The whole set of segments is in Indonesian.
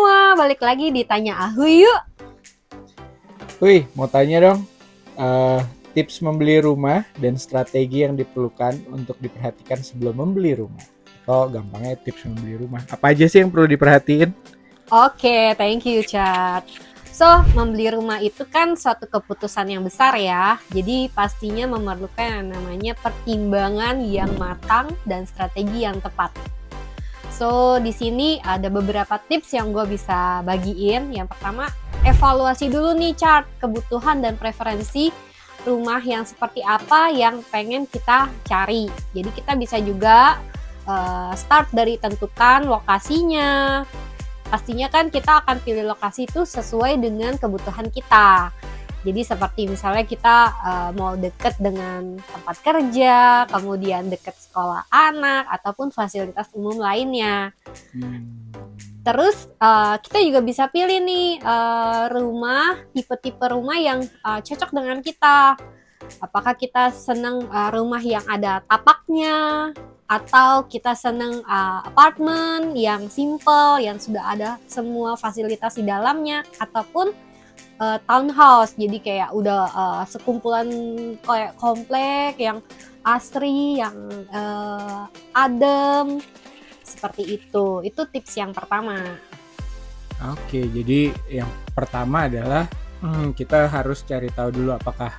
semua, balik lagi di Tanya Ahu yuk. Wih, mau tanya dong, eh, tips membeli rumah dan strategi yang diperlukan untuk diperhatikan sebelum membeli rumah. Atau gampangnya tips membeli rumah. Apa aja sih yang perlu diperhatiin? Oke, thank you Chat. So, membeli rumah itu kan suatu keputusan yang besar ya. Jadi pastinya memerlukan yang namanya pertimbangan yang matang dan strategi yang tepat. So, di sini ada beberapa tips yang gue bisa bagiin. Yang pertama, evaluasi dulu nih Chat, kebutuhan dan preferensi rumah yang seperti apa yang pengen kita cari. Jadi kita bisa juga start dari tentukan lokasinya. Pastinya kan kita akan pilih lokasi itu sesuai dengan kebutuhan kita. Jadi seperti misalnya kita mau deket dengan tempat kerja, kemudian deket sekolah anak, ataupun fasilitas umum lainnya. Terus kita juga bisa pilih nih rumah, tipe-tipe rumah yang cocok dengan kita. Apakah kita senang rumah yang ada tapaknya, atau kita senang apartemen yang simple, yang sudah ada semua fasilitas di dalamnya, ataupun townhouse, jadi kayak udah sekumpulan kayak komplek yang asri, yang adem, seperti itu. Itu tips yang pertama. Oke, jadi yang pertama adalah kita harus cari tahu dulu apakah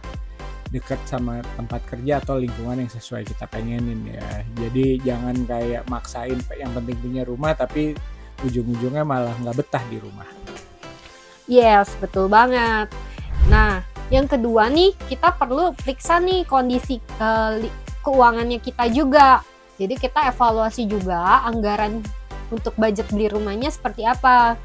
dekat sama tempat kerja atau lingkungan yang sesuai kita pengenin ya. Jadi jangan kayak maksain yang penting punya rumah tapi ujung-ujungnya malah nggak betah di rumah. Yes, betul banget. Nah, yang kedua nih, kita perlu periksa nih kondisi keuangannya kita juga. Jadi kita evaluasi juga anggaran untuk budget beli rumahnya seperti apa.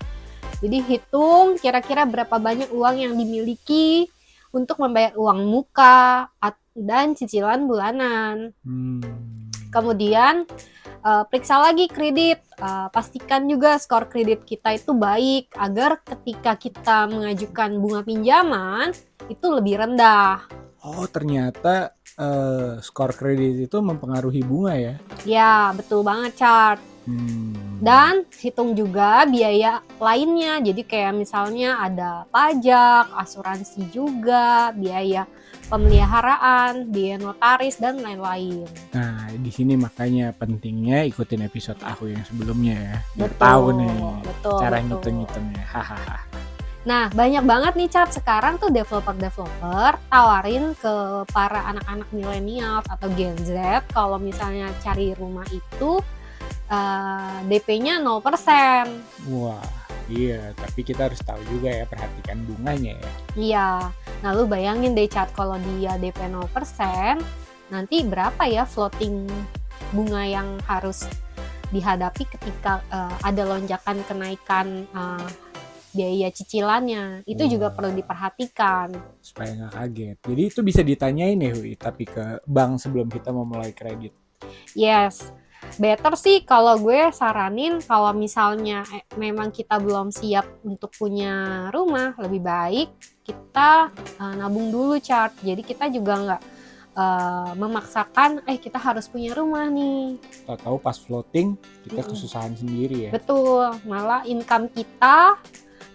Jadi hitung kira-kira berapa banyak uang yang dimiliki untuk membayar uang muka dan cicilan bulanan. Kemudian periksa lagi kredit, pastikan juga skor kredit kita itu baik agar ketika kita mengajukan bunga pinjaman itu lebih rendah. Oh, ternyata skor kredit itu mempengaruhi bunga ya? Ya, betul banget Chart. Dan hitung juga biaya lainnya, jadi kayak misalnya ada pajak, asuransi juga, biaya pemeliharaan, biaya notaris, dan lain-lain. Nah, di sini makanya pentingnya ikutin episode aku yang sebelumnya ya. Biar Betul, tahu nih betul, cara betul. ngitung-ngitungnya. Hahaha. Nah, banyak banget nih Chat sekarang tuh developer tawarin ke para anak-anak milenial atau Gen Z kalau misalnya cari rumah itu DP-nya 0%. Wah, iya. Tapi kita harus tahu juga ya, perhatikan bunganya ya. Iya. Nah, lu bayangin deh Chat kalau dia DP 0%, nanti berapa ya floating bunga yang harus dihadapi ketika ada lonjakan kenaikan biaya cicilannya. Itu juga perlu diperhatikan. Supaya nggak kaget. Jadi itu bisa ditanyain ya, Hui, tapi ke bank sebelum kita mau mulai kredit. Yes. Better sih kalau gue saranin kalau misalnya memang kita belum siap untuk punya rumah, lebih baik kita nabung dulu Chart. Jadi kita juga nggak memaksakan kita harus punya rumah nih. Tahu pas floating kita kesusahan sendiri ya. Betul, malah income kita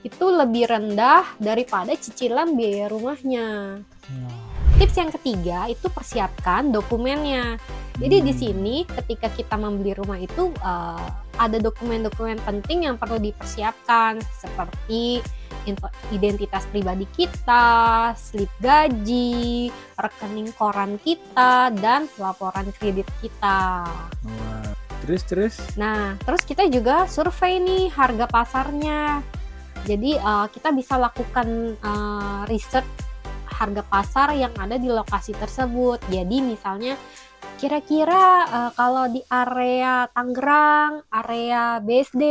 itu lebih rendah daripada cicilan biaya rumahnya. Tips yang ketiga itu persiapkan dokumennya. Jadi di sini ketika kita membeli rumah itu ada dokumen-dokumen penting yang perlu dipersiapkan seperti identitas pribadi kita, slip gaji, rekening koran kita, dan laporan kredit kita. Terus? Nah, terus kita juga survei nih harga pasarnya. Jadi kita bisa lakukan riset harga pasar yang ada di lokasi tersebut. Jadi misalnya kira-kira kalau di area Tangerang, area BSD,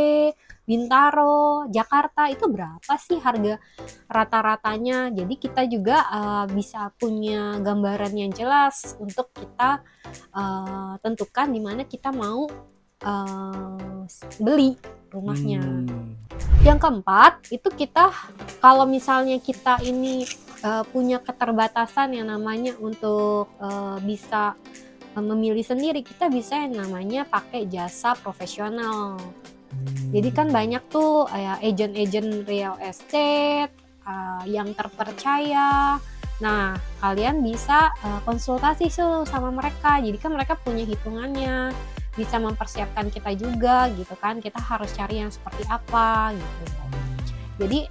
Bintaro, Jakarta itu berapa sih harga rata-ratanya. Jadi kita juga bisa punya gambaran yang jelas untuk kita tentukan di mana kita mau beli rumahnya. Yang keempat itu kita kalau misalnya kita ini punya keterbatasan yang namanya untuk bisa memilih sendiri, kita bisa yang namanya pakai jasa profesional. Jadi kan banyak tuh ya agent-agent real estate yang terpercaya. Nah, kalian bisa konsultasi tuh sama mereka. Jadi kan mereka punya hitungannya, bisa mempersiapkan kita juga gitu kan. Kita harus cari yang seperti apa gitu. Jadi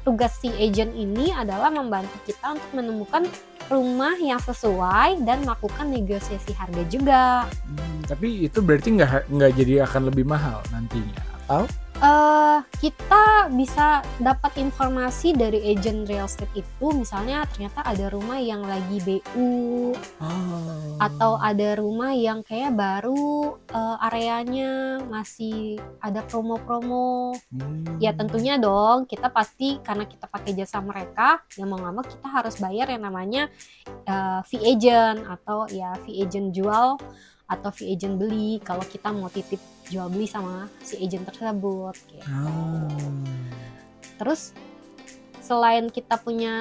tugas si agent ini adalah membantu kita untuk menemukan rumah yang sesuai dan melakukan negosiasi harga juga. Tapi itu berarti nggak jadi akan lebih mahal nantinya, atau? Kita bisa dapat informasi dari agent real estate itu, misalnya ternyata ada rumah yang lagi BU, atau ada rumah yang kayak baru areanya masih ada promo-promo. Ya tentunya dong, kita pasti karena kita pakai jasa mereka, ya mau nggak mau kita harus bayar yang namanya fee agent atau ya fee agent jual atau fee agent beli kalau kita mau titip jual beli sama si agent tersebut gitu. Terus selain kita punya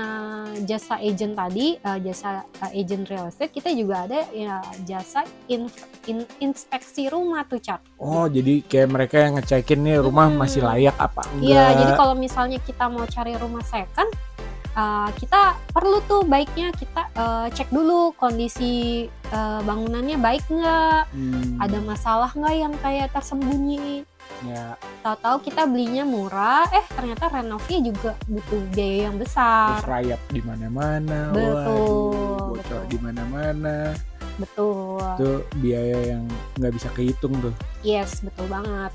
jasa agent tadi, jasa agent real estate, kita juga ada ya jasa inspeksi rumah tuh, Cat. Oh, jadi kayak mereka yang ngecekin nih rumah masih layak apa enggak. Iya, jadi kalau misalnya kita mau cari rumah second, kita perlu tuh baiknya kita cek dulu kondisi bangunannya baik nggak, ada masalah nggak yang kayak tersembunyi. Ya. Tahu-tahu kita belinya murah, ternyata renovnya juga butuh biaya yang besar. Terus rayap di mana-mana, Betul, bocor di mana-mana. Betul. Itu biaya yang nggak bisa kehitung tuh. Yes, betul banget.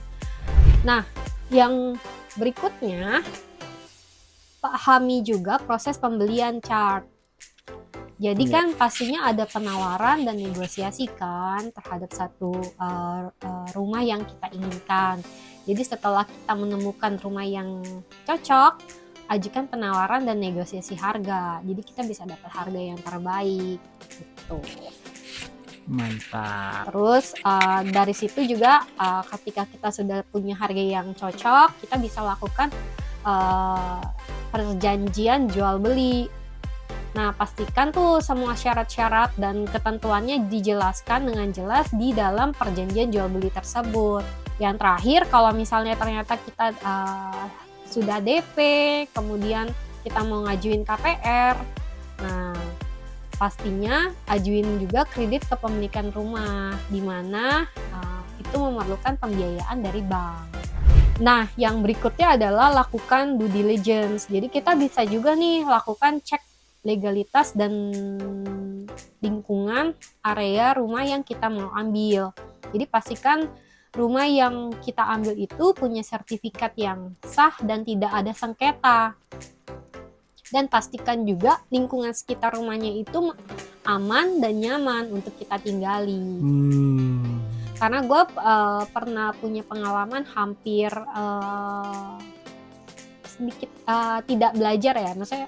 Nah, yang berikutnya pahami juga proses pembelian, Chart. Jadi kan pastinya ada penawaran dan negosiasi kan terhadap satu rumah yang kita inginkan. Jadi setelah kita menemukan rumah yang cocok, ajukan penawaran dan negosiasi harga. Jadi kita bisa dapat harga yang terbaik gitu. Mantap. Terus dari situ juga ketika kita sudah punya harga yang cocok, kita bisa lakukan perjanjian jual beli. Nah, pastikan tuh semua syarat-syarat dan ketentuannya dijelaskan dengan jelas di dalam perjanjian jual beli tersebut. Yang terakhir, kalau misalnya ternyata kita sudah DP, kemudian kita mau ngajuin KPR, nah pastinya ajuin juga kredit kepemilikan rumah, di mana itu memerlukan pembiayaan dari bank. Nah, yang berikutnya adalah lakukan due diligence. Jadi kita bisa juga nih lakukan cek legalitas dan lingkungan area rumah yang kita mau ambil. Jadi pastikan rumah yang kita ambil itu punya sertifikat yang sah dan tidak ada sengketa. Dan pastikan juga lingkungan sekitar rumahnya itu aman dan nyaman untuk kita tinggali. Karena gue pernah punya pengalaman hampir sedikit tidak belajar ya, maksudnya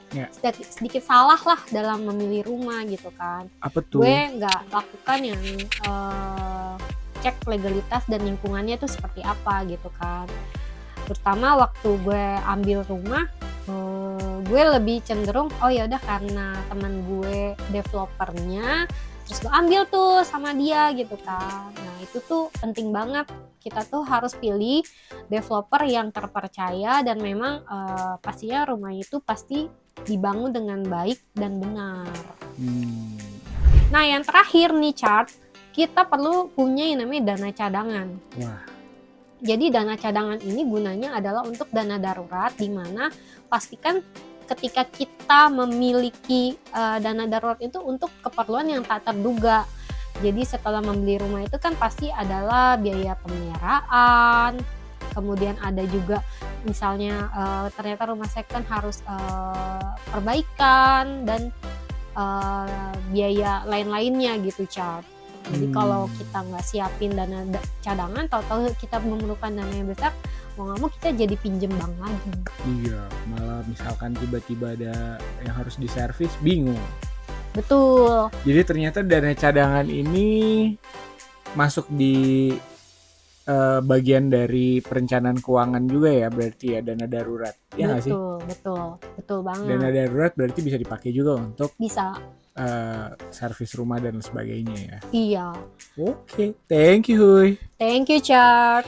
sedikit salah lah dalam memilih rumah gitu kan. Apa tuh? Gue nggak lakukan yang cek legalitas dan lingkungannya tuh seperti apa gitu kan. Terutama waktu gue ambil rumah, gue lebih cenderung ya udah karena teman gue developernya, terus gue ambil tuh sama dia gitu kan. Nah itu tuh penting banget, kita tuh harus pilih developer yang terpercaya dan memang pastinya rumah itu pasti dibangun dengan baik dan benar. Nah yang terakhir nih Chart, kita perlu punya yang namanya dana cadangan. Wah. Jadi dana cadangan ini gunanya adalah untuk dana darurat, di mana pastikan ketika kita memiliki dana darurat itu untuk keperluan yang tak terduga. Jadi setelah membeli rumah itu kan pasti adalah biaya pemeliharaan, kemudian ada juga misalnya ternyata rumah second harus perbaikan dan biaya lain-lainnya gitu, Chart. Jadi kalau kita nggak siapin dana cadangan, tahu-tahu kita memerlukan dana yang besar, mau nggak mau kita jadi pinjem bank lagi. Iya, malah misalkan tiba-tiba ada yang harus diservis, bingung. Betul. Jadi ternyata dana cadangan ini masuk di bagian dari perencanaan keuangan juga ya, berarti ya, dana darurat. Ya nggak sih? Betul banget. Dana darurat berarti bisa dipakai juga untuk servis rumah dan sebagainya ya. Iya. Oke, thank you Huy. Thank you, Chart.